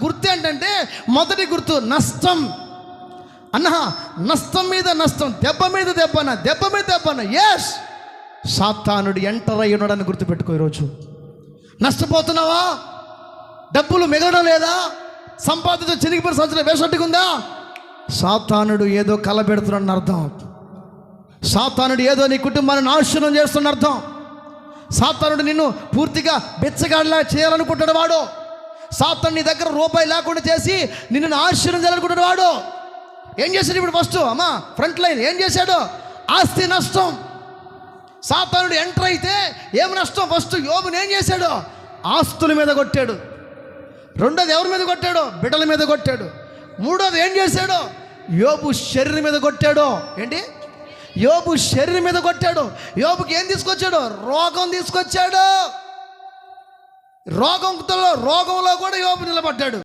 గుర్తు ఏంటంటే, మొదటి గుర్తు నష్టం. నష్టం మీద నష్టం, దెబ్బ మీద దెబ్బన, దెబ్బ మీద దెబ్బన. ఎస్, సాతానుడు ఎంటర్ అయి ఉన్నాడని గుర్తుపెట్టుకో. ఈరోజు నష్టపోతున్నావా? డబ్బులు మిగలడం లేదా? సంపాదించ చిరిగిపోయిన సంవత్సరం వేసట్టుకుందా? సాతానుడు ఏదో కలబెడుతున్నాడని అర్థం. సాతానుడు ఏదో నీ కుటుంబాన్ని నాశనం చేస్తున్న అర్థం. సాతానుడు నిన్ను పూర్తిగా బెచ్చగాడిలా చేయాలనుకుంటాడు వాడు. సాతాను నీ దగ్గర రూపాయి లేకుండా చేసి నిన్ను నాశనం చేయాలనుకుంటాడు వాడు. ఏం చేశాడు ఇప్పుడు? ఫస్ట్ ఫ్రంట్ లైన్ ఏం చేశాడు? ఆస్తి నష్టం. సాతానుడు ఎంటర్ అయితే ఏం నష్టం? ఫస్ట్ యోబుని ఏం చేశాడు? ఆస్తుల మీద కొట్టాడు. రెండోది ఎవరి మీద కొట్టాడు? బిడ్డల మీద కొట్టాడు. మూడోది ఏం చేశాడు? యోబు శరీరం మీద కొట్టాడు. ఏంటి? యోబు శరీరం మీద కొట్టాడు. యోబుకి ఏం తీసుకొచ్చాడు? రోగం తీసుకొచ్చాడు. రోగంలో కూడా యోబు నిలబడ్డాడు.